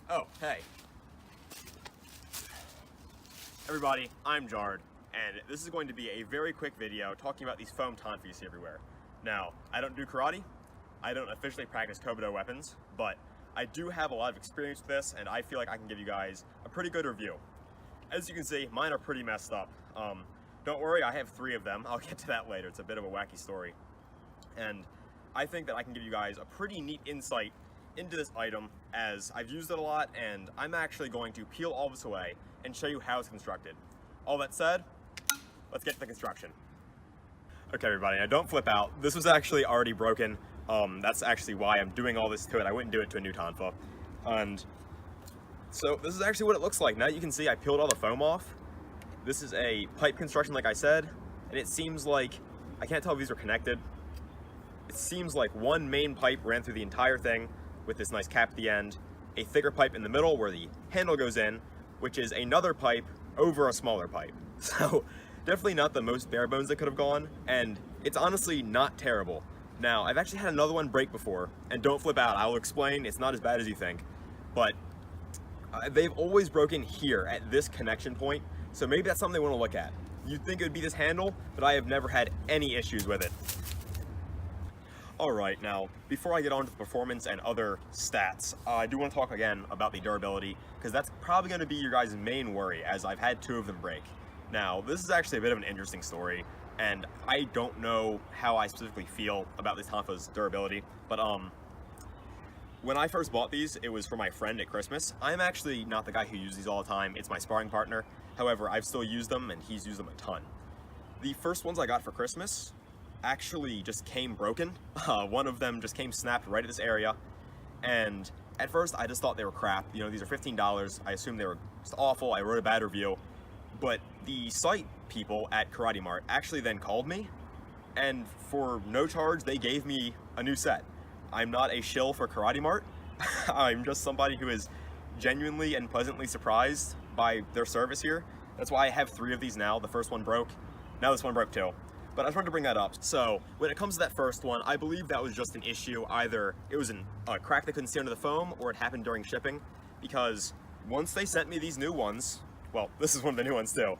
Oh, hey. Everybody, I'm Jard, and this is going to be a very quick video talking about these foam Tonfa you see everywhere. Now, I don't do karate, I don't officially practice Kobudo weapons, but I do have a lot of experience with this, and I feel like I can give you guys a pretty good review. As you can see, mine are pretty messed up. Don't worry, I have 3 of them. I'll get to that later. It's a bit of a wacky story. And I think that I can give you guys a pretty neat insight into this item, as I've used it a lot, and I'm actually going to peel all this away and show you how it's constructed. All that said, let's get to the construction. Okay everybody, now don't flip out. This was actually already broken. That's actually why I'm doing all this to it. I wouldn't do it to a new Tonfa. And so this is actually what it looks like. Now you can see I peeled all the foam off. This is a pipe construction like I said, and it seems like, I can't tell if these are connected. It seems like one main pipe ran through the entire thing with this nice cap at the end, a thicker pipe in the middle where the handle goes in, which is another pipe over a smaller pipe. So definitely not the most bare bones that could have gone, and it's honestly not terrible. Now, I've actually had another one break before, and don't flip out, I'll explain, it's not as bad as you think, but they've always broken here at this connection point, so maybe that's something they want to look at. You'd think it would be this handle, but I have never had any issues with it. Alright, now, before I get on to the performance and other stats, I do want to talk again about the durability, because that's probably going to be your guys' main worry, as I've had 2 of them break. Now, this is actually a bit of an interesting story, and I don't know how I specifically feel about this Tonfa's durability, but when I first bought these, it was for my friend at Christmas. I'm actually not the guy who uses these all the time, it's my sparring partner. However, I've still used them, and he's used them a ton. The first ones I got for Christmas actually just came broken. One of them just came snapped right at this area, and at first I just thought they were crap. You know, these are $15, I assumed they were just awful. I wrote a bad review, but the site people at Karate Mart actually then called me, and for no charge they gave me a new set. I'm not a shill for Karate Mart. I'm just somebody who is genuinely and pleasantly surprised by their service here. That's why I have 3 of these now. The first one broke, now this one broke too. But I just wanted to bring that up. So when it comes to that first one, I believe that was just an issue. Either it was a crack that couldn't see under the foam, or it happened during shipping. Because once they sent me these new ones, well, this is one of the new ones too,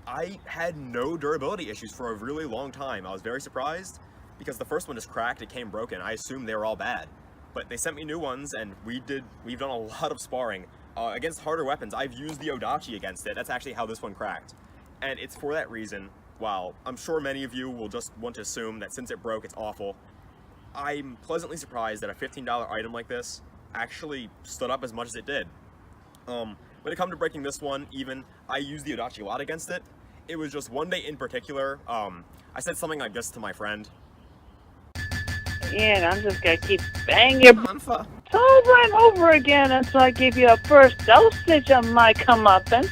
I had no durability issues for a really long time. I was very surprised, because the first one just cracked, it came broken. I assumed they were all bad. But they sent me new ones, and we've done a lot of sparring. Against harder weapons, I've used the Odachi against it. That's actually how this one cracked. And it's for that reason. While I'm sure many of you will just want to assume that since it broke, it's awful, I'm pleasantly surprised that a $15 item like this actually stood up as much as it did. When it comes to breaking this one, even, I used the Odachi a lot against it. It was just one day in particular, I said something like this to my friend. Yeah, and I'm just gonna keep banging your Tonfa. over and over again until I give you a first dosage of my comeuppance.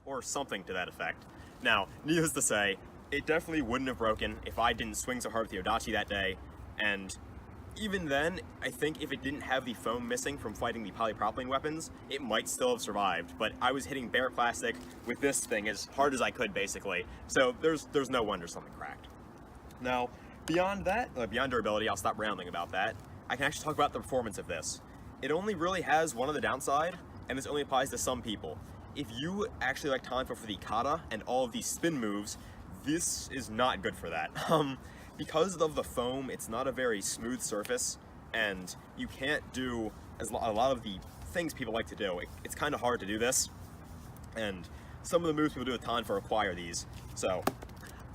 Or something to that effect. Now, needless to say, it definitely wouldn't have broken if I didn't swing so hard with the Odachi that day, and even then, I think if it didn't have the foam missing from fighting the polypropylene weapons, it might still have survived, but I was hitting bare plastic with this thing as hard as I could, basically, so there's no wonder something cracked. Now, beyond that, beyond durability, I'll stop rambling about that. I can actually talk about the performance of this. It only really has one other downside, and this only applies to some people. If you actually like Tonfa for the kata and all of these spin moves, this is not good for that. Because of the foam, it's not a very smooth surface, and you can't do a lot of the things people like to do. It's kind of hard to do this, and some of the moves people do with Tonfa require these, so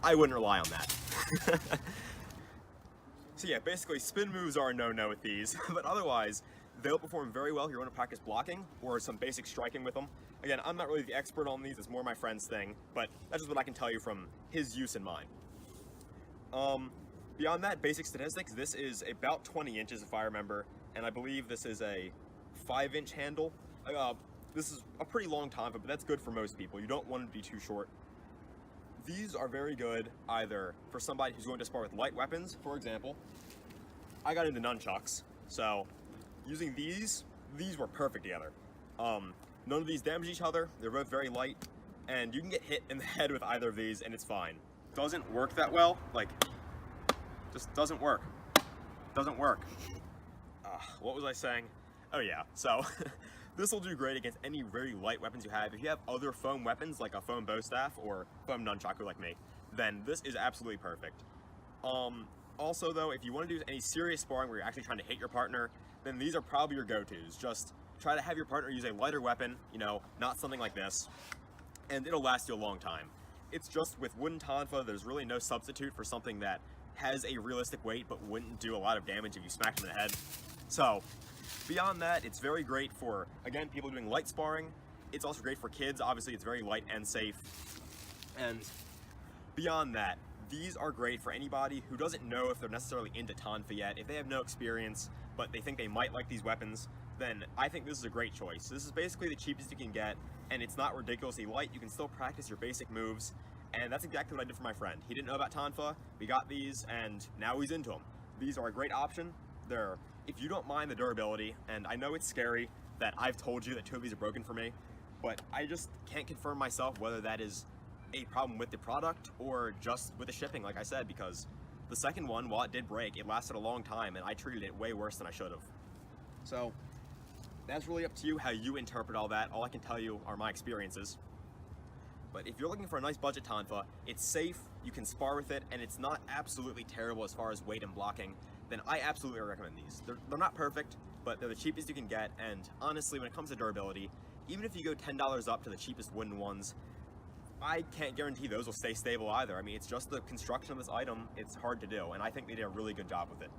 I wouldn't rely on that. So yeah, basically spin moves are a no-no with these, but otherwise, they'll perform very well if you want to practice blocking or some basic striking with them. Again, I'm not really the expert on these, it's more my friend's thing, but that's just what I can tell you from his use and mine. Beyond that, basic statistics, this is about 20 inches if I remember, and I believe this is a 5-inch handle. This is a pretty long Tonfa, but that's good for most people. You don't want it to be too short. These are very good either for somebody who's going to spar with light weapons, for example. I got into nunchucks, so using these were perfect together. None of these damage each other, they're both very light, and you can get hit in the head with either of these and it's fine. Doesn't work that well, like, just doesn't work. Doesn't work. What was I saying? Oh yeah, so this will do great against any very light weapons you have. If you have other foam weapons like a foam bow staff or foam nunchaku like me, then this is absolutely perfect. Also though, if you want to do any serious sparring where you're actually trying to hit your partner, then these are probably your go-tos. Just try to have your partner use a lighter weapon, you know, not something like this, and it'll last you a long time. It's just with wooden tonfa, there's really no substitute for something that has a realistic weight but wouldn't do a lot of damage if you smacked him in the head. So, beyond that, it's very great for, again, people doing light sparring. It's also great for kids. Obviously, it's very light and safe. And beyond that, these are great for anybody who doesn't know if they're necessarily into tonfa yet. If they have no experience, but they think they might like these weapons, then I think this is a great choice. This is basically the cheapest you can get, and it's not ridiculously light. You can still practice your basic moves, and that's exactly what I did for my friend. He didn't know about tonfa, we got these, and now he's into them. These are a great option. They're, if you don't mind the durability, and I know it's scary that I've told you that 2 of these are broken for me, but I just can't confirm myself whether that is a problem with the product or just with the shipping, like I said, because the second one, while it did break, it lasted a long time, and I treated it way worse than I should have. So, that's really up to you how you interpret all that. All I can tell you are my experiences. But if you're looking for a nice budget tonfa, it's safe, you can spar with it, and it's not absolutely terrible as far as weight and blocking, then I absolutely recommend these. They're not perfect, but they're the cheapest you can get, and honestly, when it comes to durability, even if you go $10 up to the cheapest wooden ones, I can't guarantee those will stay stable either. I mean, it's just the construction of this item, it's hard to do, and I think they did a really good job with it.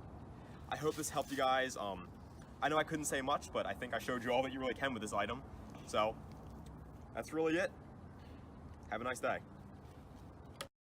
I hope this helped you guys. I know I couldn't say much, but I think I showed you all that you really can with this item. So, that's really it. Have a nice day.